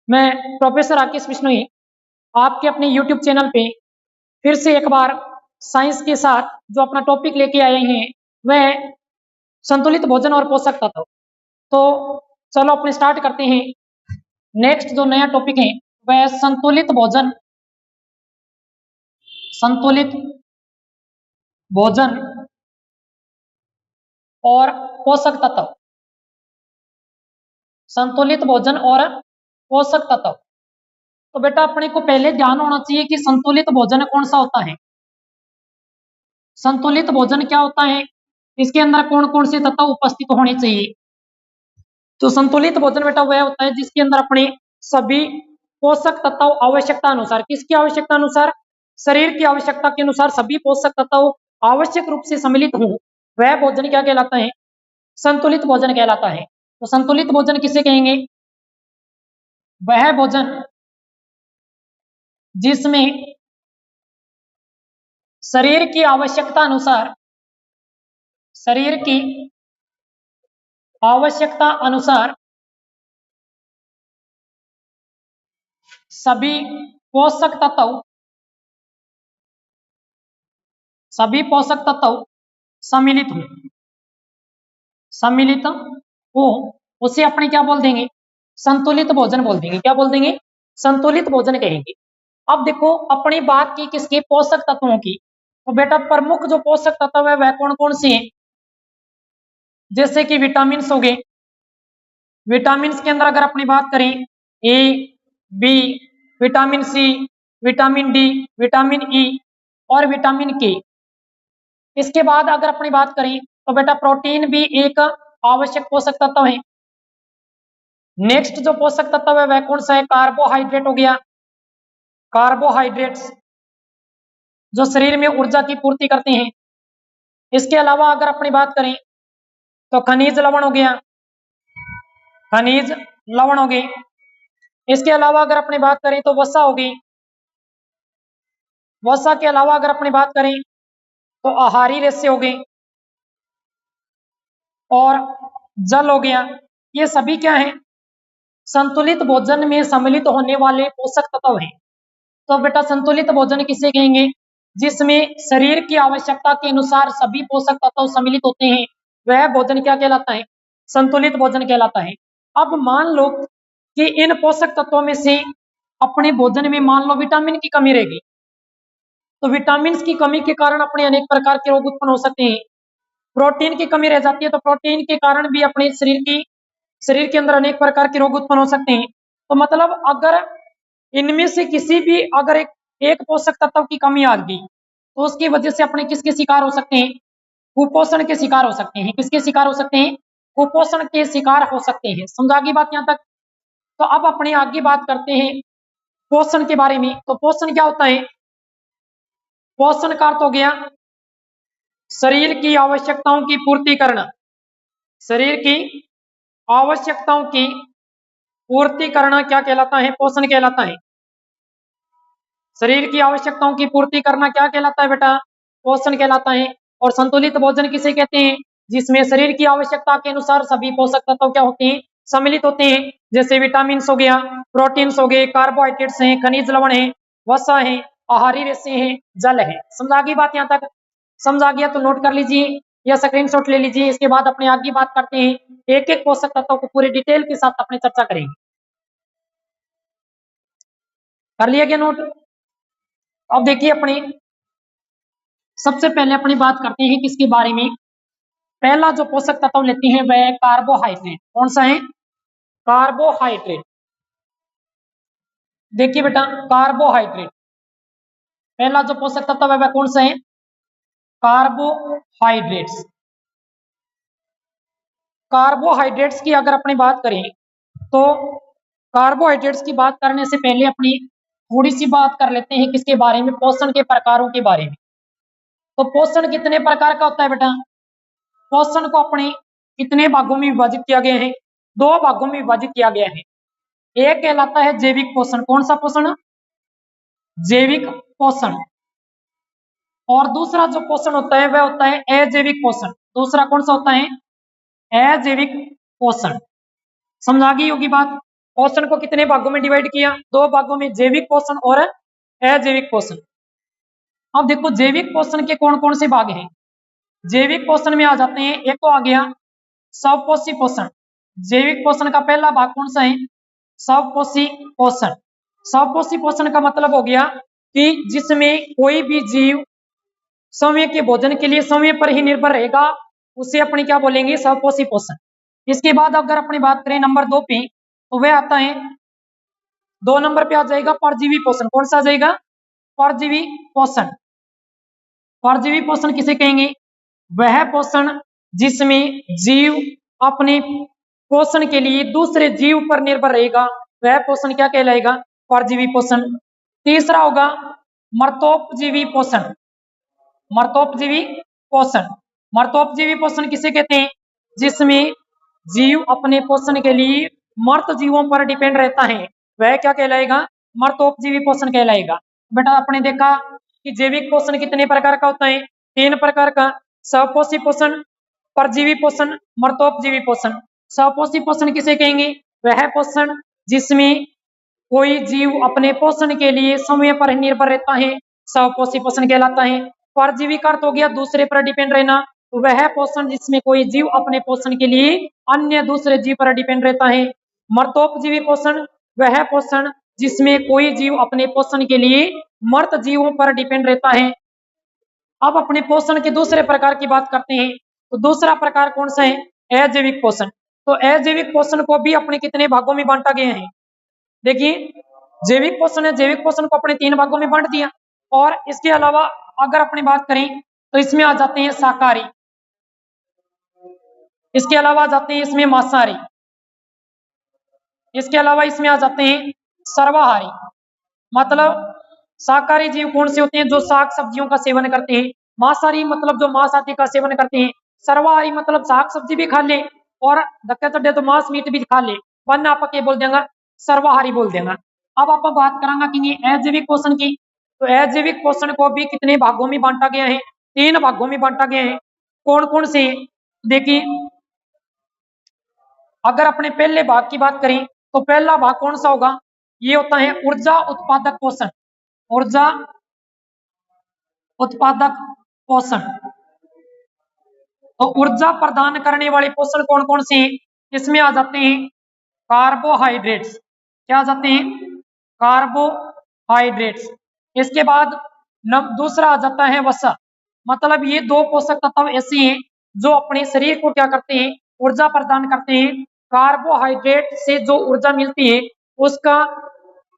मैं प्रोफेसर राकेश बिश्नोई आपके अपने YouTube चैनल पे फिर से एक बार साइंस के साथ जो अपना टॉपिक लेके आए हैं वह संतुलित भोजन और पोषक तत्व। तो चलो अपने स्टार्ट करते हैं। नेक्स्ट जो नया टॉपिक है वह संतुलित भोजन और पोषक तत्व। संतुलित भोजन और पोषक तत्व। तो बेटा अपने को पहले ध्यान होना चाहिए कि संतुलित भोजन कौन सा होता है। संतुलित भोजन क्या होता है, इसके अंदर कौन कौन से तत्व उपस्थित होने चाहिए। तो संतुलित भोजन बेटा वह होता है जिसके अंदर अपने सभी पोषक तत्व आवश्यकता अनुसार, किसकी आवश्यकता अनुसार, शरीर की आवश्यकता के अनुसार सभी पोषक तत्व आवश्यक रूप से सम्मिलित हो, वह भोजन क्या कहलाता है, संतुलित भोजन कहलाता है। तो संतुलित भोजन किसे कहेंगे, वह भोजन जिसमें शरीर की आवश्यकता अनुसार सभी पोषक तत्व सम्मिलित हो उसे अपने क्या बोल देंगे, संतुलित भोजन बोल देंगे। क्या बोल देंगे, संतुलित भोजन कहेंगे। अब देखो अपनी बात की किसके, पोषक तत्वों की। तो बेटा प्रमुख जो पोषक तत्व है वह कौन कौन से हैं, जैसे कि विटामिन हो गए। विटामिन के अंदर अगर अपनी बात करें A, B, vitamin C, vitamin D, vitamin E और विटामिन के। इसके बाद अगर अपनी बात करें तो बेटा प्रोटीन भी एक आवश्यक पोषक तत्व है। नेक्स्ट जो पोषक तत्व है वह कौन सा है, कार्बोहाइड्रेट हो गया। कार्बोहाइड्रेट्स जो शरीर में ऊर्जा की पूर्ति करते हैं। इसके अलावा अगर अपनी बात करें तो खनिज लवण हो गया, खनिज लवण हो गए। इसके अलावा अगर अपनी बात करें तो वसा हो गई। वसा के अलावा अगर अपनी बात करें तो आहारी रेशे हो गए और जल हो गया। ये सभी क्या है, संतुलित भोजन में सम्मिलित होने वाले पोषक तत्व हैं। तो बेटा संतुलित भोजन किसे कहेंगे, जिसमें शरीर की आवश्यकता के अनुसार सभी पोषक तत्व सम्मिलित होते हैं, वह भोजन क्या कहलाता है, संतुलित भोजन कहलाता है। अब मान लो कि इन पोषक तत्वों में से अपने भोजन में मान लो विटामिन की कमी रहेगी, तो विटामिन की कमी के कारण अपने अनेक प्रकार के रोग उत्पन्न हो सकते हैं। प्रोटीन की कमी रह जाती है तो प्रोटीन के कारण भी अपने शरीर के अंदर अनेक प्रकार के रोग उत्पन्न हो सकते हैं। तो मतलब अगर इनमें से किसी भी अगर एक पोषक तत्व की कमी आ गई तो उसकी वजह से अपने किसके शिकार हो सकते हैं, कुपोषण के शिकार हो सकते हैं। किसके शिकार हो सकते हैं, कुपोषण के शिकार हो सकते हैं। समझा गई बात यहां तक। तो अब अपने आगे बात करते हैं पोषण के बारे में। तो पोषण क्या होता है, पोषण का अर्थ हो गया शरीर की आवश्यकताओं की पूर्ति करना। शरीर की आवश्यकताओं की पूर्ति करना क्या कहलाता है, पोषण कहलाता है। शरीर की आवश्यकताओं की पूर्ति करना क्या कहलाता है बेटा, पोषण कहलाता है। और संतुलित भोजन किसे कहते हैं, जिसमें शरीर की आवश्यकता के अनुसार सभी पोषक तत्व क्या होते हैं, सम्मिलित होते हैं। जैसे विटामिन हो गया, प्रोटीन हो गए, कार्बोहाइड्रेट्स हैं, खनिज लवण है, वसा है, आहारी रेशे हैं, जल है। समझा गई बात यहां तक। समझ आ गया तो नोट कर लीजिए या स्क्रीनशॉट ले लीजिए। इसके बाद अपने आगे बात करते हैं, एक एक पोषक तत्व को पूरी डिटेल के साथ अपने चर्चा करेंगे। कर लिया क्या नोट। अब देखिए अपने सबसे पहले अपनी बात करते हैं किसके बारे में। पहला जो पोषक तत्व लेते हैं वह कार्बोहाइड्रेट। कौन सा है, कार्बोहाइड्रेट। देखिए बेटा कार्बोहाइड्रेट पहला जो पोषक तत्व है वह कौन सा है, कार्बोहाइड्रेट्स। कार्बोहाइड्रेट्स की अगर अपनी बात करें तो कार्बोहाइड्रेट्स की बात करने से पहले अपनी थोड़ी सी बात कर लेते हैं किसके बारे में, पोषण के प्रकारों के बारे में। तो पोषण कितने प्रकार का होता है बेटा, पोषण को अपने कितने भागों में विभाजित किया गया है, दो भागों में विभाजित किया गया है। एक कहलाता है जैविक पोषण। कौन सा पोषण, जैविक पोषण। और दूसरा जो पोषण होता है वह होता है अजैविक पोषण। दूसरा कौन सा होता है, अजैविक पोषण। समझ आ गई होगी बात। पोषण को कितने भागों में डिवाइड किया? दो भागों में, जैविक पोषण और अजैविक पोषण। अब देखो जैविक पोषण के कौन कौन से भाग हैं। जैविक पोषण में आ जाते हैं, एक तो आ गया स्वपोषी पोषण। जैविक पोषण का पहला भाग कौन सा है? स्वपोषी पोषण। स्वपोषी पोषण का मतलब हो गया कि जिसमें कोई भी जीव समय के भोजन के लिए समय पर ही निर्भर रहेगा, उसे अपने क्या बोलेंगे? स्वपोषी पोषण। इसके बाद अगर अपनी बात करें नंबर 2 पे, तो वह आता है 2 नंबर पे आ जाएगा परजीवी पोषण। कौन सा आ जाएगा? परजीवी पोषण। परजीवी पोषण किसे कहेंगे? वह पोषण जिसमें जीव अपने पोषण के लिए दूसरे जीव पर निर्भर रहेगा, वह पोषण क्या कहलाएगा? परजीवी पोषण। तीसरा होगा मर्तोपजीवी पोषण। मर्तोपजीवी पोषण। मर्तोपजीवी पोषण किसे कहते हैं? जिसमें जीव अपने पोषण के लिए मर्त जीवों पर डिपेंड रहता है, वह क्या कहलाएगा? मर्तोपजीवी पोषण कहलाएगा। बेटा आपने देखा कि जैविक पोषण कितने प्रकार का होता है? 3 प्रकार का। स्वपोषी पोषण, परजीवी पोषण, मर्तोपजीवी पोषण। स्वपोषी पोषण किसे कहेंगे? वह पोषण जिसमें कोई जीव अपने पोषण के लिए समय पर निर्भर रहता है, स्वपोषी पोषण कहलाता है। परजीवी का अर्थ हो गया दूसरे पर डिपेंड रहना, तो वह पोषण जिसमें कोई जीव अपने पोषण के लिए अन्य दूसरे जीव पर डिपेंड रहता है। मर्तोपजीवी पोषण वह पोषण जिसमें कोई जीव अपने पोषण के लिए मर्त जीवों पर डिपेंड रहता है। अब अपने पोषण के दूसरे प्रकार की बात करते हैं, तो दूसरा प्रकार कौन सा है? अजैविक पोषण। तो अजैविक पोषण को भी अपने कितने भागों में बांटा गया है? देखिए जैविक पोषण है, जैविक पोषण को अपने 3 भागों में बांट दिया। और इसके अलावा अगर अपनी बात करें तो इसमें आ जाते हैं शाकाहारी, इसके अलावा आ जाते हैं इसमें मांसाहारी, इसके अलावा इसमें आ जाते हैं सर्वाहारी। मतलब शाकाहारी जीव कौन से होते हैं? जो शाक सब्जियों का सेवन करते हैं। मांसाहारी मतलब जो मांस आदि का सेवन करते हैं। सर्वाहारी मतलब शाक सब्जी भी खा ले और धक्के चढ़े तो मांस मीट भी खा ले, वरना आप के बोल देंगे सर्वाहारी बोल देंगे। अब आप बात करेंगे कि अजैविक पोषण की, तो अजैविक पोषण को भी कितने भागों में बांटा गया है? 3 भागों में बांटा गया है। कौन कौन से? देखिए अगर अपने पहले भाग की बात करें तो पहला भाग कौन सा होगा? ये होता है ऊर्जा उत्पादक पोषण। ऊर्जा उत्पादक पोषण। तो ऊर्जा प्रदान करने वाले पोषण कौन कौन से हैं? इसमें आ जाते हैं कार्बोहाइड्रेट्स। क्या आ जाते हैं? कार्बोहाइड्रेट्स। इसके बाद दूसरा आ जाता है वसा। मतलब ये 2 पोषक तत्व ऐसे हैं जो अपने शरीर को क्या करते हैं? ऊर्जा प्रदान करते हैं। कार्बोहाइड्रेट से जो ऊर्जा मिलती है उसका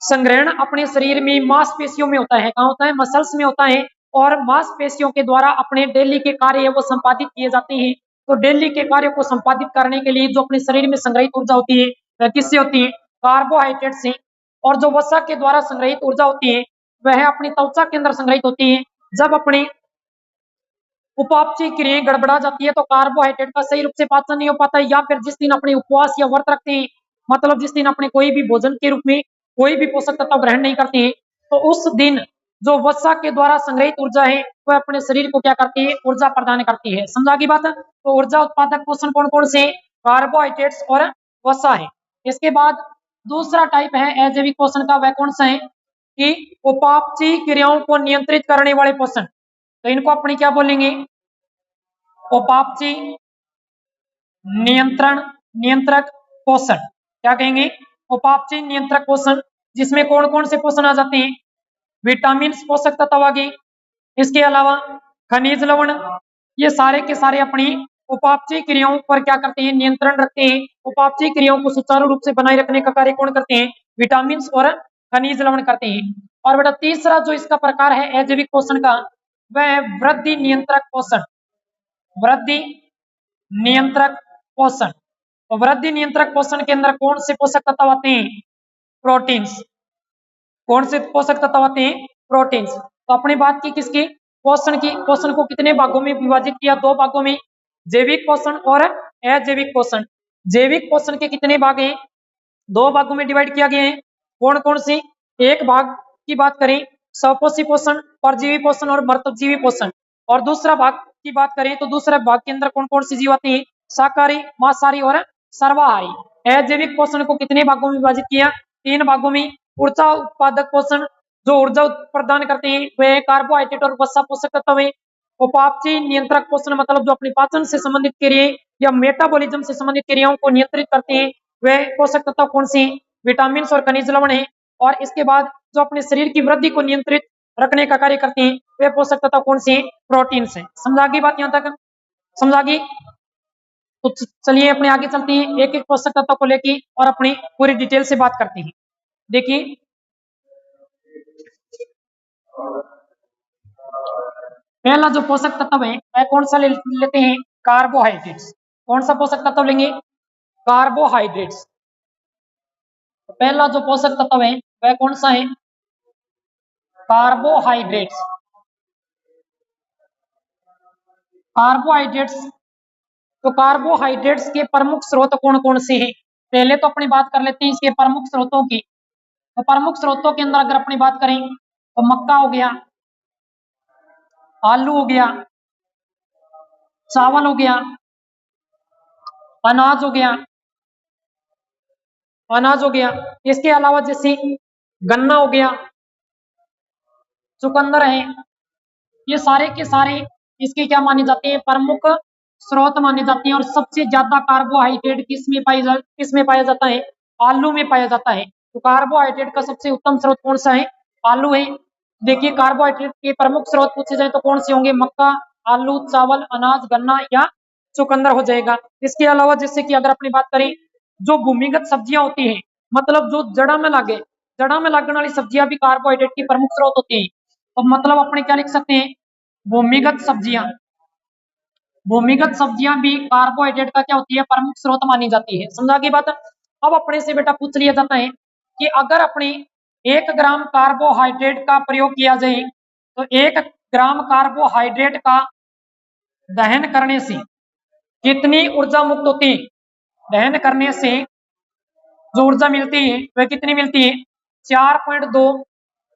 संग्रहण अपने शरीर में मांसपेशियों में होता है। कहाँ होता है? मसल्स में होता है। और मांसपेशियों के द्वारा अपने डेली के कार्य वो संपादित किए जाते हैं। तो डेली के कार्य को संपादित करने के लिए जो अपने शरीर में संग्रहित ऊर्जा होती है वह किससे होती है? कार्बोहाइड्रेट से। और जो वसा के द्वारा संग्रहित ऊर्जा होती है वह अपनी त्वचा के अंदर संग्रहित होती है। जब अपने उपापचय क्रियाएं गड़बड़ा जाती है तो कार्बोहाइड्रेट का सही रूप से पाचन नहीं हो पाता है, या फिर जिस दिन अपने उपवास या व्रत रखते हैं, मतलब जिस दिन अपने कोई भी भोजन के रूप में कोई भी पोषक तत्व ग्रहण नहीं करते हैं, तो उस दिन जो वसा के द्वारा संग्रहित ऊर्जा है वह अपने शरीर को क्या करती है? ऊर्जा प्रदान करती है। समझा की बात? तो ऊर्जा उत्पादक पोषण कौन कौन से? कार्बोहाइड्रेट्स और वसा है। इसके बाद दूसरा टाइप है अजैविक पोषण का, वह कौन सा है? कि उपापचयी क्रियाओं को नियंत्रित करने वाले पोषण। तो इनको अपने क्या बोलेंगे? उपापचयी नियंत्रक पोषण। क्या कहेंगे? उपापचयी नियंत्रक पोषण, जिसमें कौन कौन से पोषण आ जाते हैं? विटामिन पोषक तत्व आ गए, इसके अलावा खनिज लवण, ये सारे के सारे अपनी उपापचयी क्रियाओं पर क्या करते हैं? नियंत्रण रखते हैं। उपापचयी क्रियाओं को सुचारू रूप से बनाए रखने का कार्य कौन करते हैं? विटामिन और खनिज लवण करते हैं। और बेटा तीसरा जो इसका प्रकार है अजैविक पोषण का, वह वृद्धि नियंत्रक पोषण। वृद्धि नियंत्रक पोषण। तो वृद्धि नियंत्रक पोषण के अंदर कौन से पोषक तत्व आते हैं? प्रोटीन्स। कौन से पोषक तत्व आते हैं? प्रोटीन्स। तो अपनी बात की किसकी? पोषण की। पोषण को कितने भागों में विभाजित किया? 2 भागों में, जैविक पोषण और अजैविक पोषण। जैविक पोषण के कितने भाग हैं? 2 भागों में डिवाइड किया गया है। कौन कौन से? एक भाग की बात करें स्वपोषी पोषण, परजीवी पोषण और मर्तजीवी पोषण। और दूसरा भाग की बात करें तो दूसरा भाग के अंदर कौन कौन से जीव आते हैं? शाकाहारी, मांसाहारी और सर्वाहारी। अजैविक पोषण को कितने भागों में विभाजित किया? 3 भागों में। ऊर्जा उत्पादक पोषण जो ऊर्जा प्रदान करते हैं वे कार्बोहाइड्रेट और वसा पोषक तत्व है। उपापचय नियंत्रक पोषण मतलब जो अपनी पाचन से संबंधित क्रियाएं या मेटाबॉलिज्म से संबंधित क्रियाओं को नियंत्रित करते हैं वे पोषक तत्व कौन से? विटामिन और खनिज लवण है। और इसके बाद जो अपने शरीर की वृद्धि को नियंत्रित रखने का कार्य करते हैं वे पोषक तत्व कौन से? प्रोटीन से। समझा गई बात? यहाँ तक समझा गई? तो चलिए अपने आगे चलते हैं, एक एक पोषक तत्व को लेके और अपनी पूरी डिटेल से बात करते हैं। देखिए पहला जो पोषक तत्व है वह कौन सा लेते हैं? कार्बोहाइड्रेट्स। कौन सा पोषक तत्व लेंगे? कार्बोहाइड्रेट्स। तो पहला जो पोषक तत्व है वह कौन सा है? कार्बोहाइड्रेट्स। कार्बोहाइड्रेट्स। तो कार्बोहाइड्रेट्स के प्रमुख स्रोत कौन कौन से हैं? पहले तो अपनी बात कर लेते हैं इसके प्रमुख स्रोतों की। तो प्रमुख स्रोतों के अंदर अगर अपनी बात करें तो मक्का हो गया, आलू हो गया, चावल हो गया, अनाज हो गया, अनाज हो गया। इसके अलावा जैसे गन्ना हो गया, चुकंदर है, ये सारे के सारे इसके क्या माने जाते हैं? प्रमुख स्रोत माने जाते हैं। और सबसे ज्यादा कार्बोहाइड्रेट किसमें पाया जाता है? आलू में पाया जाता है। तो कार्बोहाइड्रेट का सबसे उत्तम स्रोत कौन सा है? आलू है। देखिए कार्बोहाइड्रेट के प्रमुख स्रोत पूछे जाए तो कौन से होंगे? मक्का, आलू, चावल, अनाज, गन्ना या चुकंदर हो जाएगा। इसके अलावा जैसे कि अगर अपनी बात करें जो भूमिगत सब्जियां होती हैं मतलब जो जड़ा में लगने वाली सब्जियां भी कार्बोहाइड्रेट की प्रमुख स्रोत होती है। तो मतलब अपने क्या लिख सकते हैं? भूमिगत सब्जियां भी कार्बोहाइड्रेट का क्या होती है? प्रमुख स्रोत मानी जाती है। समझा की बात? अब अपने से बेटा पूछ लिया जाता है कि अगर अपने 1 ग्राम कार्बोहाइड्रेट का प्रयोग किया जाए तो 1 ग्राम कार्बोहाइड्रेट का दहन करने से कितनी ऊर्जा मुक्त होती है? दहन करने से जो ऊर्जा मिलती है वह कितनी मिलती है? 4.2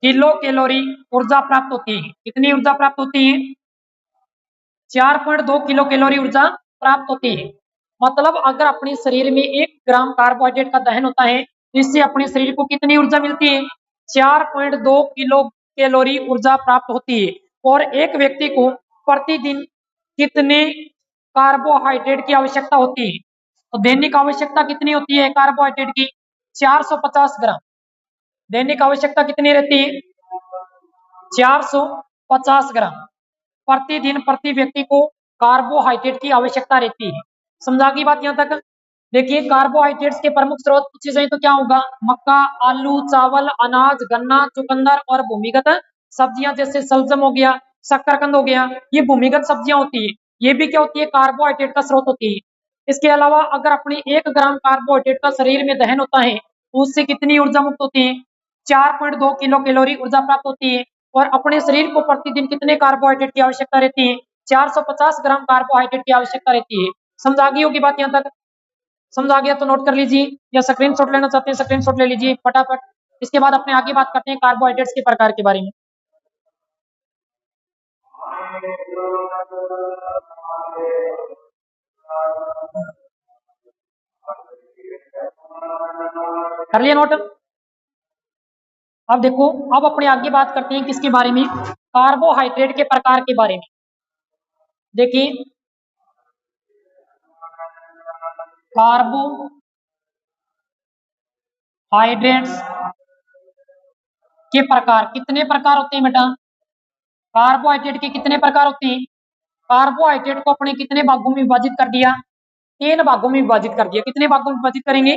किलो कैलोरी ऊर्जा प्राप्त होती है। कितनी ऊर्जा प्राप्त होती है? 4.2 किलो कैलोरी ऊर्जा प्राप्त होती है। मतलब अगर अपने शरीर में 1 ग्राम कार्बोहाइड्रेट का दहन होता है इससे अपने शरीर को कितनी ऊर्जा मिलती है? 4.2 किलो कैलोरी ऊर्जा प्राप्त होती है। और एक व्यक्ति को प्रतिदिन कितने कार्बोहाइड्रेट की आवश्यकता होती है? तो दैनिक आवश्यकता कितनी होती है कार्बोहाइड्रेट की? 450 ग्राम। दैनिक आवश्यकता कितनी रहती है? 450 ग्राम प्रतिदिन प्रति व्यक्ति को कार्बोहाइड्रेट की आवश्यकता रहती है। समझा की बात? यहाँ तक देखिए कार्बोहाइड्रेट्स के प्रमुख स्रोत पूछे जाए तो क्या होगा? मक्का, आलू, चावल, अनाज, गन्ना, चुकंदर और भूमिगत सब्जियां जैसे सलजम हो गया, शकरकंद हो गया, ये भूमिगत सब्जियां होती है। ये भी क्या होती है? कार्बोहाइड्रेट का स्रोत होती है। इसके अलावा अगर अपनी 1 ग्राम कार्बोहाइड्रेट का शरीर में दहन होता है तो उससे कितनी ऊर्जा मुक्त होती है? 4.2 किलो कैलोरी ऊर्जा प्राप्त होती है। और अपने शरीर को प्रतिदिन कितने कार्बोहाइड्रेट की आवश्यकता रहती है? 450 ग्राम कार्बोहाइड्रेट की आवश्यकता रहती है। समझ आ गई होगी बात? यहाँ तक समझ आ गया तो नोट कर लीजिए, या स्क्रीनशॉट लेना चाहते हैं स्क्रीनशॉट ले लीजिए फटाफट। इसके बाद अपने आगे बात करते हैं कार्बोहाइड्रेट्स के प्रकार के बारे में। कर लिया नोट? अब देखो अब अपने आगे बात करते हैं किसके बारे में? कार्बोहाइड्रेट के प्रकार के बारे में। देखिए कार्बोहाइड्रेट्स के प्रकार कितने प्रकार होते हैं बेटा? कार्बोहाइड्रेट के कितने प्रकार होते हैं? कार्बोहाइड्रेट को अपने कितने भागों में विभाजित कर दिया? 3 भागों में विभाजित कर दिया। कितने भागों में विभाजित करेंगे?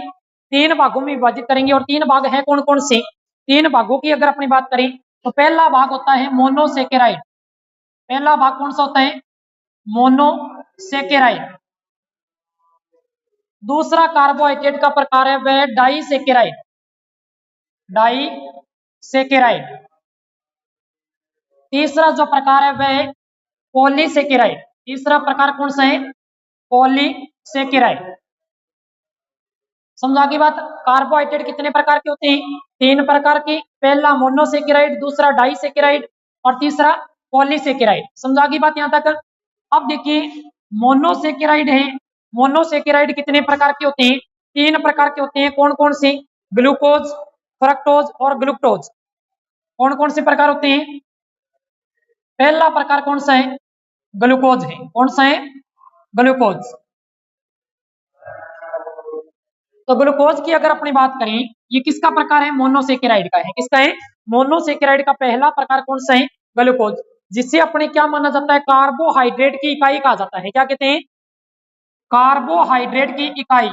3 भागों में विभाजित करेंगे। और 3 भाग है कौन कौन से? 3 भागों की अगर अपनी बात करें तो पहला भाग होता है मोनोसेकेराइड। पहला भाग कौन सा होता है? मोनोसेकेराइड। दूसरा कार्बोहाइड्रेट का प्रकार है वह डाइसेकेराइड। डाइसेकेराइड। तीसरा जो प्रकार है वह पॉलीसेकेराइड। तीसरा प्रकार कौन सा है? पॉलीसेकेराइड। समझा की बात? कार्बोहाइड्रेट कितने प्रकार के होते हैं? 3 प्रकार के। पहला मोनोसेकेराइड, दूसरा डाइसेकेराइड और तीसरा पॉलीसेकेराइड। समझा की बात? यहाँ तक अब देखिए मोनोसेकेराइड है। मोनोसेकेराइड कितने प्रकार के होते हैं? तीन प्रकार के होते हैं, कौन कौन से? ग्लूकोज, फ्रक्टोज और ग्लूकोज। कौन कौन से प्रकार होते हैं? पहला प्रकार कौन सा है? ग्लूकोज है। कौन सा है? ग्लूकोज। तो ग्लूकोज की अगर अपनी बात करें, ये किसका प्रकार है? मोनोसेकेराइड का है। किसका है? मोनोसेकेराइड का पहला प्रकार कौन सा है? ग्लूकोज। जिसे अपने क्या माना जाता है? कार्बोहाइड्रेट की इकाई कहा जाता है। क्या कहते हैं? कार्बोहाइड्रेट की इकाई।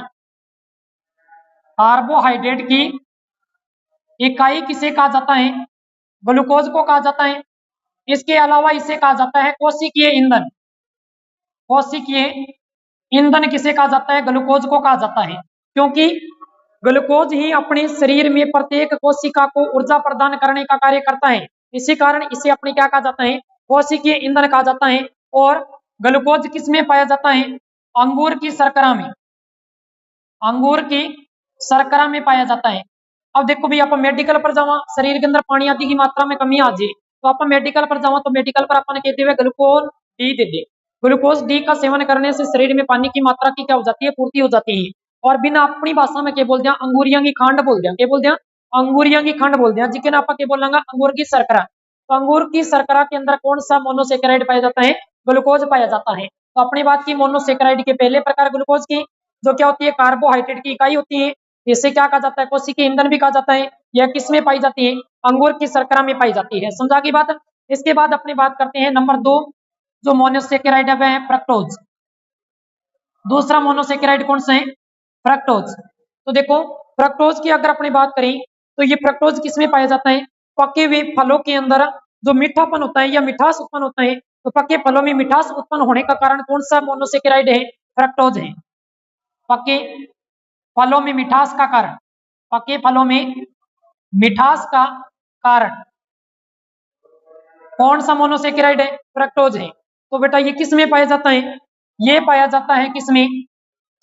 कार्बोहाइड्रेट की इकाई किसे कहा जाता है? ग्लूकोज को कहा जाता है। इसके अलावा इसे कहा जाता है कोशिकीय ईंधन। कोशिकीय ईंधन किसे कहा जाता है? ग्लूकोज को कहा जाता है, क्योंकि ग्लूकोज ही अपने शरीर में प्रत्येक कोशिका को ऊर्जा प्रदान करने का कार्य करता है। इसी कारण इसे अपने क्या कहा जाता है? कोशिकीय ईंधन कहा जाता है। और ग्लूकोज किस में पाया जाता है? अंगूर की शर्करा में। अंगूर की शर्करा में पाया जाता है। अब देखो भी आप मेडिकल पर जावा, शरीर के अंदर पानी आदि की मात्रा में कमी आ जाए तो आप मेडिकल पर जावा, तो मेडिकल पर अपन कहते हुए ग्लूकोज डी दे दे। ग्लूकोज डी का सेवन करने से शरीर में पानी की मात्रा की क्या हो जाती है? पूर्ति हो जाती है। और बिना अपनी भाषा में क्या बोल दिया? अंगूरिया की खांड बोल दिया। क्या बोल दिया? अंगूरिया की खंड बोल दिया। जिसके आप क्या बोलेंगे? अंगूर की शर्करा। तो अंगूर की शर्करा के अंदर कौन सा मोनोसेकेराइड पाया जाता है? ग्लूकोज पाया जाता है। तो अपनी बात की मोनोसेकेराइड के पहले प्रकार ग्लूकोज की, जो क्या होती है? कार्बोहाइड्रेट की इकाई होती है। इसे क्या कहा जाता है? कोशिकीय ईंधन भी कहा जाता है। यह किस में पाई जाती है? अंगूर की शर्करा में पाई जाती है। समझा की बात? इसके बाद अपनी बात करते हैं नंबर 2, जो मोनोसेकेराइड है वह है फ्रक्टोज। दूसरा मोनोसेकेराइड कौन सा है? फ्रक्टोज। तो देखो फ्रक्टोज की अगर अपनी बात करें तो ये फ्रक्टोज किसमें पाया जाता है? पके हुए फलों के अंदर जो मीठापन होता है या मिठास उत्पन्न होता है, तो पके फलों में मिठास उत्पन्न होने का कारण कौन सा मोनोसेकेराइड है? फ्रक्टोज है। पके फलों में मिठास का कारण, पके फलों में मिठास का कारण कौन सा मोनोसेकेराइड है? फ्रक्टोज है। तो बेटा ये किस में पाया जाता है? ये पाया जाता है किसमें?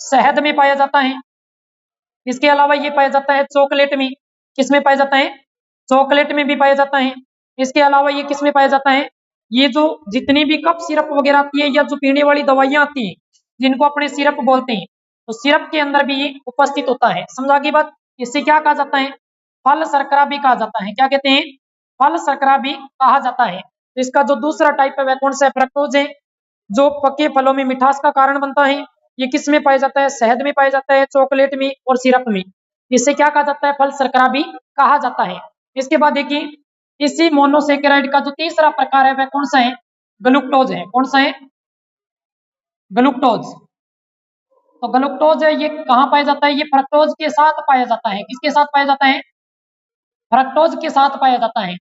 शहद में पाया जाता है। इसके अलावा ये पाया जाता है चॉकलेट में। किसमें पाया जाता है? चॉकलेट में भी पाया जाता है। इसके अलावा ये किसमें पाया जाता है? ये जो जितनी भी कफ सिरप वगैरह आती है या जो पीने वाली दवाइयां आती है जिनको अपने सिरप बोलते हैं, तो सिरप के अंदर भी ये उपस्थित होता है। समझा की बात? इससे क्या कहा जाता है? फल शर्करा भी कहा जाता है। क्या कहते हैं? फल शर्करा भी कहा जाता है। तो इसका जो दूसरा टाइप है वह कौन सा है? फ्रक्टोज है, जो पके फलों में मिठास का कारण बनता है। ये किस में पाया जाता है? शहद में पाया जाता है, चॉकलेट में और सिरप में। इसे क्या कहा जाता है? फल शर्करा भी कहा जाता है। इसके बाद देखिए इसी मोनोसेकेराइड का जो तीसरा प्रकार है वह कौन सा है? ग्लूकोज है। कौन सा है? ग्लूकोज। तो ग्लूकोज है, ये कहाँ पाया जाता है? ये फ्रक्टोज के साथ पाया जाता है। किसके साथ पाया जाता है? फ्रक्टोज के साथ पाया जाता है।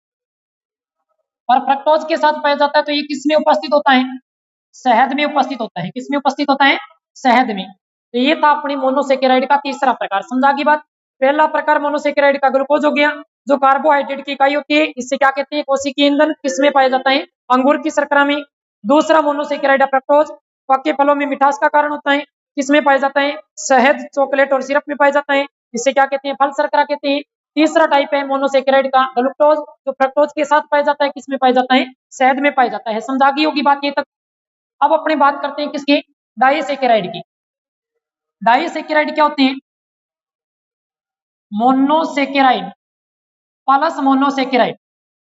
और फ्रक्टोज के साथ पाया जाता है तो ये किस में उपस्थित होता है? शहद में उपस्थित होता है। किस में उपस्थित होता है? शहद में। तो ये था अपनी मोनोसेकेराइड का तीसरा प्रकार। समझा की बात? पहला प्रकार मोनोसेकेराइड का ग्लूकोज हो गया, जो कार्बोहाइड्रेट की इकाई होती है। इससे क्या कहते हैं? कोशिकीय ईंधन। किस में पाया जाता है? अंगूर की शर्करा में। दूसरा मोनोसेकेराइड फ्रक्टोज, पके फलों में मिठास का कारण होता है। किसमें पाया जाता है? शहद, चॉकलेट और सिरप में पाया जाता है। इसे क्या कहते हैं? फल शर्करा कहते हैं। तीसरा टाइप है मोनोसेकेराइड का ग्लूकोज, जो फ्रक्टोज के साथ पाया जाता है। किसमें पाया जाता है? शहद में पाया जाता है। समझा की होगी बात ये तक? अब अपनी बात करते हैं किसकी? डाइसेकेराइड की। डाइसेकेराइड क्या होते हैं? मोनोसेकेराइड प्लस मोनोसेकेराइड,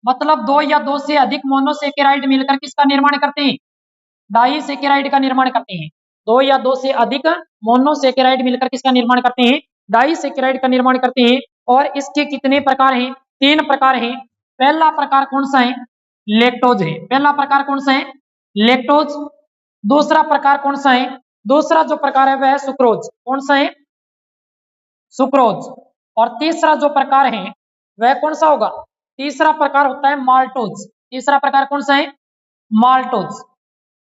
मतलब दो या दो से अधिक मोनोसेकेराइड मिलकर किसका निर्माण करते हैं? डाइसेकेराइड का निर्माण करते हैं। दो या दो से अधिक मोनोसेकेराइड मिलकर किसका निर्माण करते हैं? डाइसेकेराइड का निर्माण करते हैं। और इसके कितने प्रकार हैं? 3 प्रकार हैं। पहला प्रकार कौन सा है? लैक्टोज है। पहला प्रकार कौन सा है? लैक्टोज। दूसरा प्रकार कौन सा है? दूसरा जो प्रकार है वह है सुक्रोज। कौन सा है? सुक्रोज। और तीसरा जो प्रकार है वह कौन सा होगा? तीसरा प्रकार होता है माल्टोज। तीसरा प्रकार कौन सा है? माल्टोज।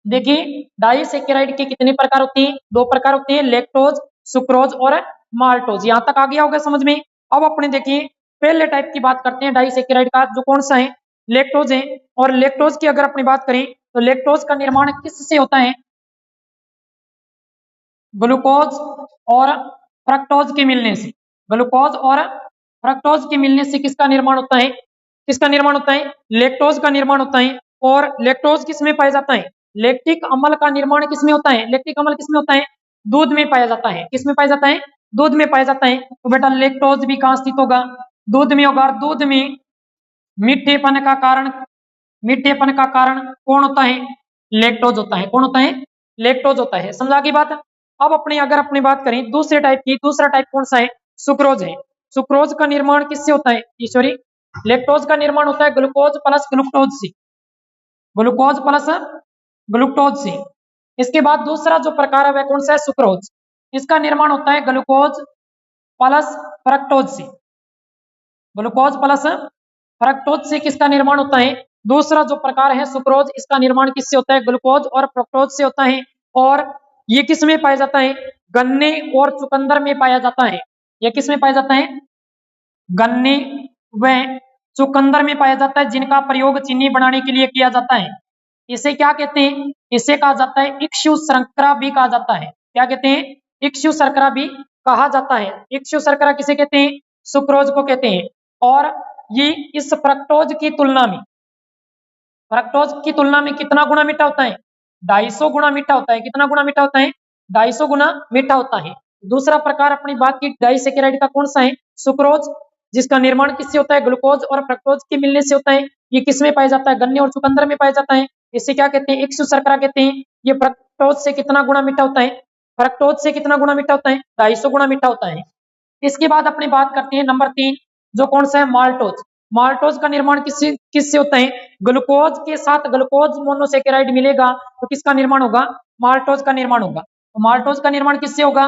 देखिए डाइसेकेराइड के कितने प्रकार होते हैं? 2 प्रकार होते हैं, लैक्टोज, सुक्रोज और माल्टोज। यहां तक आ गया होगा समझ में? अब अपने देखिए पहले टाइप की बात करते हैं डाइसेकेराइड का, जो कौन सा है? लैक्टोज है। और लैक्टोज की अगर अपनी बात करें तो लैक्टोज का निर्माण किससे होता है? ग्लूकोज और फ्रक्टोज के मिलने से। ग्लूकोज और फ्रक्टोज के मिलने से किसका निर्माण होता है? किसका निर्माण होता है? लैक्टोज का निर्माण होता है। और लैक्टोज किसमें पाया जाता है? लैक्टिक अम्ल का निर्माण किसमें होता है? लैक्टिक अम्ल किसमें होता है? दूध में पाया जाता है। किसमें पाया जाता है? दूध में पाया जाता है, तो बेटा लैक्टोज भी कहाँ स्थित होगा, दूध में होगा। दूध में मीठेपन का कारण कौन होता है, लैक्टोज होता है। कौन होता है, लैक्टोज होता है। समझा की बात। अब अगर अपनी बात करें दूसरे टाइप की, दूसरा टाइप कौन सा है, सुक्रोज है। सुक्रोज का निर्माण किससे होता है, सॉरी, लैक्टोज का निर्माण होता है ग्लूकोज प्लस ग्लूकोज से, ग्लूकोज प्लस ग्लूकोज से। इसके बाद दूसरा जो प्रकार है वह कौन सा है, सुक्रोज। इसका निर्माण होता है ग्लूकोज प्लस फ्रक्टोज से, ग्लूकोज प्लस फ्रक्टोज से किसका निर्माण होता है, दूसरा जो प्रकार है सुक्रोज, इसका निर्माण किससे होता है, ग्लूकोज और फ्रक्टोज से होता है। और ये किस में पाया जाता है, गन्ने और चुकंदर में पाया जाता है। ये किस में पाया जाता है, गन्ने व चुकंदर में पाया जाता है, जिनका प्रयोग चीनी बनाने के लिए किया जाता है। इसे क्या कहते हैं, इसे कहा जाता है इक्षु शर्करा भी कहा जाता है। क्या कहते हैं, इक्षु शर्करा भी कहा जाता है। इक्षु शर्करा किसे कहते हैं, सुक्रोज को कहते हैं। और ये इस फ्रक्टोज की तुलना में, फ्रक्टोज की तुलना में कितना गुना मीठा होता है, 250 गुना मीठा होता है। कितना गुना मीठा होता है, 250 गुना मीठा होता है। दूसरा प्रकार अपनी बात की डाइसैकेराइड का कौन सा है, सुक्रोज, जिसका निर्माण किससे होता है, ग्लूकोज और फ्रक्टोज के मिलने से होता है। ये किस में पाया जाता है, गन्ने और चुकंदर में पाया जाता है। इसे क्या कहते हैं, इक्षु शर्करा कहते हैं। ये फ्रक्टोज से कितना गुना मीठा होता है, फ्रक्टोज से कितना गुना मीठा होता है, 250 गुना मीठा होता है। इसके बाद अपनी बात करते हैं नंबर 3, जो कौन सा है, माल्टोज। माल्टोज का निर्माण किससे किससे होता है, ग्लूकोज के साथ ग्लूकोज मोनोसेकेराइड मिलेगा तो किसका निर्माण होगा, माल्टोज का निर्माण होगा। तो माल्टोज का निर्माण किससे होगा,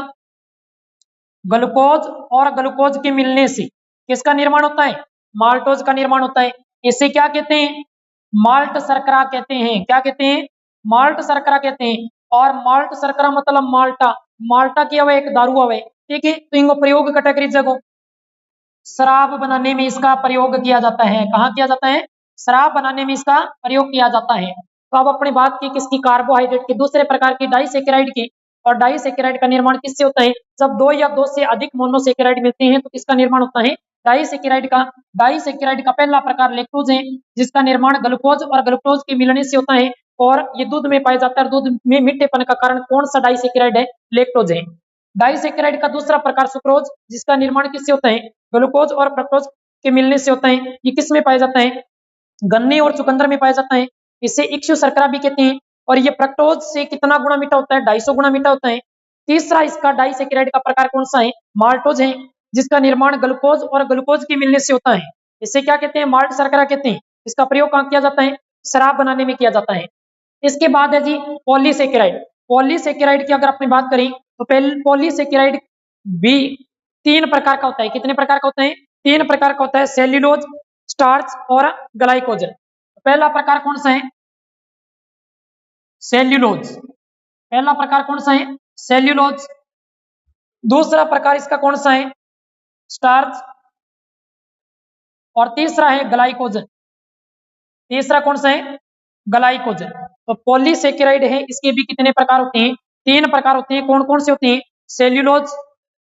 ग्लूकोज और ग्लूकोज के मिलने से किसका निर्माण होता है, माल्टोज का निर्माण होता है। इसे क्या कहते हैं, माल्ट शर्करा कहते हैं। क्या कहते हैं, माल्ट शर्करा कहते हैं। और माल्ट शर्करा मतलब माल्टा, माल्टा की अवय एक दारू अवय, ठीक है। तो इनको प्रयोग कैटेगरी जगह, शराब बनाने में इसका प्रयोग किया जाता है। कहाँ किया जाता है, शराब बनाने में इसका प्रयोग किया जाता है। तो अब अपनी बात की किसकी, कार्बोहाइड्रेट की, दूसरे प्रकार की डाइसैकेराइड की। और डाइसैकेराइड का निर्माण किससे होता है, जब 2 या 2 से अधिक मोनोसेकेराइड मिलते हैं तो किसका निर्माण होता है, डाइसैकेराइड का। डाइसैकेराइड का पहला प्रकार लैक्टोज है, जिसका निर्माण ग्लूकोज और ग्लूकोज के मिलने से होता है। और ये दूध में पाया जाता है। दूध में मीठेपन का कारण कौन सा डाइसैकेराइड है, लैक्टोज है। डाइसैकेराइड का दूसरा प्रकार सुक्रोज, जिसका निर्माण किससे होता है, ग्लूकोज और फ्रक्टोज के मिलने से होता है। ये किस में पाया जाता है, गन्ने और चुकंदर में पाया जाता है। इसे इक्षु शर्करा भी कहते हैं। और ये फ्रक्टोज से कितना गुना मीठा होता है, 250 गुना मीठा होता है। तीसरा इसका डाइसैकेराइड का प्रकार कौन सा है, माल्टोज है, जिसका निर्माण ग्लूकोज और ग्लूकोज के मिलने से होता है। इसे क्या कहते हैं, माल्ट शर्करा कहते हैं। इसका प्रयोग कहाँ किया जाता है, शराब बनाने में किया जाता है। इसके बाद है जी पॉलीसेकेराइड। पॉलीसेकेराइड की अगर अपनी बात करें तो पॉलीसेकेराइड भी 3 प्रकार का होता है। कितने प्रकार का होता है, 3 प्रकार का होता है, सेल्यूलोज, स्टार्च और ग्लाइकोजन। पहला प्रकार कौन सा है, सेल्यूलोज। पहला प्रकार कौन सा है, सेल्यूलोज। दूसरा प्रकार इसका कौन सा है, स्टार्च। और तीसरा है ग्लाइकोजन। तीसरा कौन सा है, ग्लाइकोजन। तो पॉलीसेकेराइड है, इसके भी कितने प्रकार होते हैं, 3 प्रकार होते हैं। कौन कौन से होते हैं, सेल्यूलोज,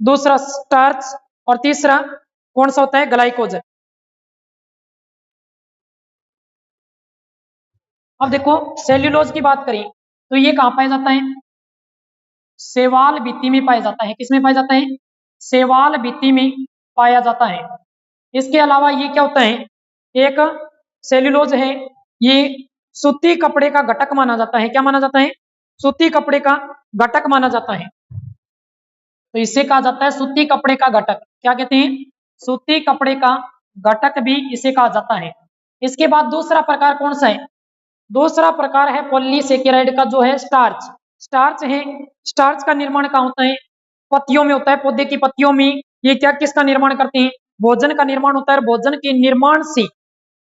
दूसरा स्टार्च और तीसरा कौन सा होता है, ग्लाइकोजन। अब देखो सेल्यूलोज की बात करें तो ये कहां पाया जाता है, शैवाल भित्ति में पाया जाता है। किसमें पाया जाता है, शैवाल भित्ति में पाया जाता है। इसके अलावा ये क्या होता है, एक सेल्यूलोज है, ये सूती कपड़े का घटक माना जाता है। क्या माना जाता है, सूती कपड़े का घटक माना जाता है। तो इसे कहा जाता है सूती कपड़े का घटक। क्या कहते हैं, सूती कपड़े का घटक भी इसे कहा जाता है। इसके बाद दूसरा प्रकार कौन सा है, दूसरा प्रकार है पॉलीसेकेराइड का, जो है स्टार्च। स्टार्च है, स्टार्च का निर्माण कहाँ होता है, पत्तियों में होता है, पौधे की पत्तियों में। ये क्या किसका निर्माण करते हैं, भोजन का निर्माण होता है। भोजन के निर्माण से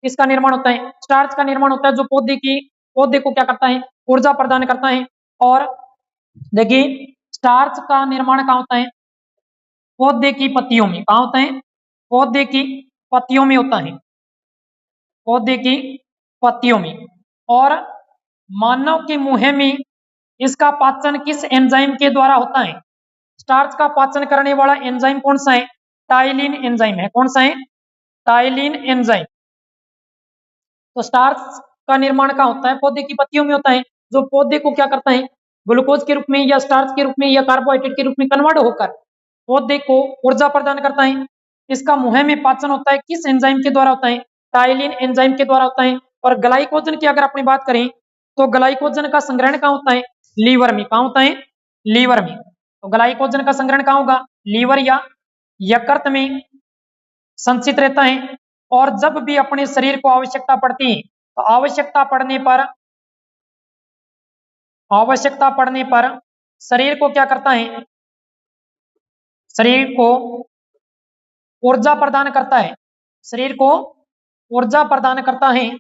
किसका निर्माण होता है, स्टार्च का निर्माण होता है, जो पौधे को क्या करता है, ऊर्जा प्रदान करता है। और देखिए स्टार्च का निर्माण कहाँ होता है, पौधे की पत्तियों में। कहाँ होता है, पौधे की पत्तियों में होता है, पौधे की पत्तियों में। और मानव के मुंह में इसका पाचन किस एंजाइम के द्वारा होता है, स्टार्च का पाचन करने वाला एंजाइम कौन सा है, टाइलिन एंजाइम है। कौन सा है, टाइलिन एंजाइम। तो स्टार्च का निर्माण कहाँ होता है, पौधे की पत्तियों में होता है, जो पौधे को क्या करता है, ग्लूकोज के रूप में या स्टार्च के रूप में या कार्बोहाइड्रेट के रूप में कन्वर्ट पौधे को ऊर्जा प्रदान करता है। इसका मुंह में पाचन होता है, किस एंजाइम के द्वारा होता है? टाइलिन एंजाइम के द्वारा होता है। और ग्लाइकोजन की अगर अपनी बात करें तो ग्लाइकोजन का संग्रहण कहाँ होता है? लीवर में। कहाँ होता है? लीवर में। तो ग्लाइकोजन का संग्रहण कहाँ होगा? लीवर या यकृत में संचित रहता है। और जब भी अपने शरीर को आवश्यकता पड़ती है तो आवश्यकता पड़ने पर शरीर को क्या करता है? शरीर को ऊर्जा प्रदान करता है। शरीर को ऊर्जा प्रदान करता है।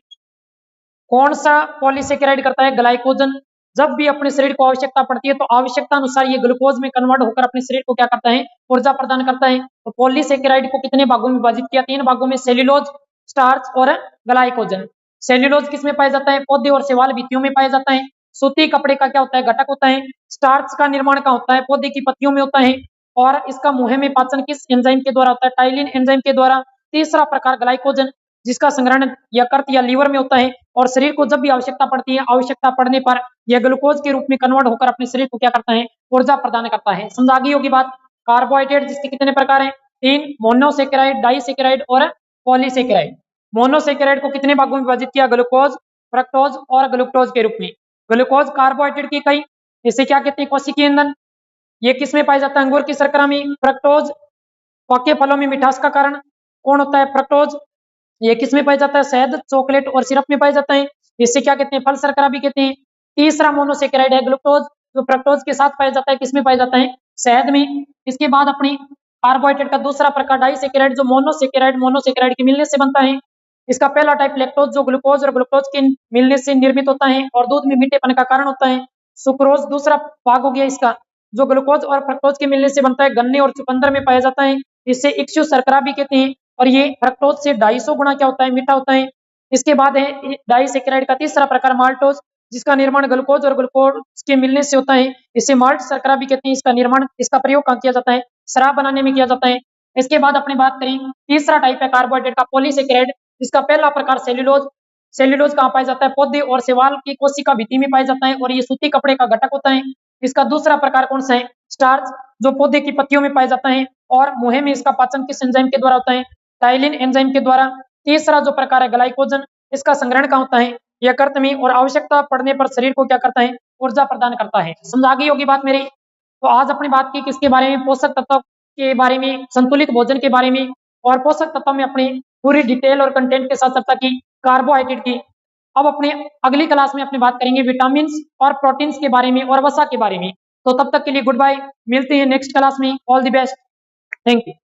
कौन सा पॉलीसेकेराइड करता है? ग्लाइकोजन। जब भी अपने शरीर को आवश्यकता पड़ती है तो आवश्यकता अनुसार ये ग्लूकोज में कन्वर्ट होकर अपने शरीर को क्या करता है? ऊर्जा प्रदान करता है। तो पॉलीसेकेराइड को कितने भागों में विभाजित किया? 3 भागों में, सेल्यूलोज, स्टार्च और ग्लाइकोजन। सेल्यूलोज किसमें पाया जाता है? पौधे और शैवाल भित्तियों में पाया जाता है। सूती कपड़े का क्या होता है? घटक होता है। स्टार्च का निर्माण कहाँ होता है? पौधे की पत्तियों में होता है। और इसका मुंह में पाचन किस एंजाइम के द्वारा होता है? टाइलिन एंजाइम के द्वारा। तीसरा प्रकार ग्लाइकोजन, जिसका संग्रहण यकृत या लीवर में होता है। और शरीर को जब भी आवश्यकता पड़ती है, आवश्यकता पड़ने पर यह ग्लूकोज के रूप में कन्वर्ट होकर अपने शरीर को क्या करता है? ऊर्जा प्रदान करता है। समझ आ गई होगी बात। कार्बोहाइड्रेट जिसके कितने प्रकार हैं? 3, मोनोसेकेराइड, डाइसेकेराइड और पॉलीसेकेराइड। मोनोसेकेराइड को कितने भागों में विभाजित किया? ग्लूकोज, फ्रक्टोज और ग्लूकोज के रूप में। ग्लूकोज कार्बोहाइड्रेट की इकाई, इसे क्या कहते हैं? कोशिकीय ईंधन। ये किसमें पाया जाता है? अंगूर की शर्करा में। फ्रक्टोज, पके फलों में मिठास का कारण कौन होता है? फ्रक्टोज। ये किसमें पाया जाता है? शहद, चॉकलेट और सिरप में पाया जाता है। इसे क्या कहते हैं? फल शर्करा भी कहते हैं। तीसरा मोनोसेकेराइड है ग्लूकोज, जो फ्रक्टोज के साथ पाया जाता है। किसमें पाया जाता है? शहद में। इसके बाद अपनी कार्बोहाइड्रेट का दूसरा प्रकार डाइसेकेराइड, जो मोनोसेकेराइड के मिलने से बनता है। इसका पहला टाइप लैक्टोज, जो ग्लूकोज और ग्लूकोज के मिलने से निर्मित होता है और दूध में मीठेपन का कारण होता है। सुक्रोज दूसरा भाग हो गया इसका, जो ग्लूकोज और फ्रक्टोज के मिलने से बनता है। गन्ने और चुकंदर में पाया जाता है। इसे इक्सु शर्करा भी कहते हैं। और ये फ्रक्टोज से 250 गुना क्या होता है? मीठा होता है। इसके बाद है डाइसेकेराइड का तीसरा प्रकार माल्टोज, जिसका निर्माण ग्लूकोज और ग्लूकोज के मिलने से होता है। इसे माल्ट शर्करा भी कहते हैं। इसका निर्माण, इसका प्रयोग कहाँ किया जाता है? शराब बनाने में किया जाता है। इसके बाद अपनी बात करें, तीसरा टाइप है कार्बोहाइड्रेट का पॉलीसेकेराइड, जिसका पहला प्रकार सेल्यूलोज। सेल्यूलोज कहाँ पाया जाता है? पौधे और शैवाल की कोशिका भित्ति में पाया जाता है और ये सूती कपड़े का घटक होता है। इसका दूसरा प्रकार कौन सा है? स्टार्च, जो पौधे की पत्तियों में पाया जाता है और मुंह में इसका पाचन किस एंजाइम के द्वारा होता है? टाइलिन एंजाइम के द्वारा। तीसरा जो प्रकार है ग्लाइकोजन, इसका संग्रहण कहाँ होता है? यकृत में। और आवश्यकता पड़ने पर शरीर को क्या करता है? ऊर्जा प्रदान करता है। समझ आ गई होगी बात मेरी। तो आज अपनी बात की किसके बारे में? पोषक तत्व के बारे में, संतुलित भोजन के बारे में। और पोषक तत्व में अपनी पूरी डिटेल और कंटेंट के साथ चर्चा की, कार्बोहाइड्रेट की। अब अपने अगली क्लास में अपनी बात करेंगे विटामिन और प्रोटीन्स के बारे में और वसा के बारे में। तो तब तक के लिए गुड बाय, मिलते हैं नेक्स्ट क्लास में। All the best, thank you.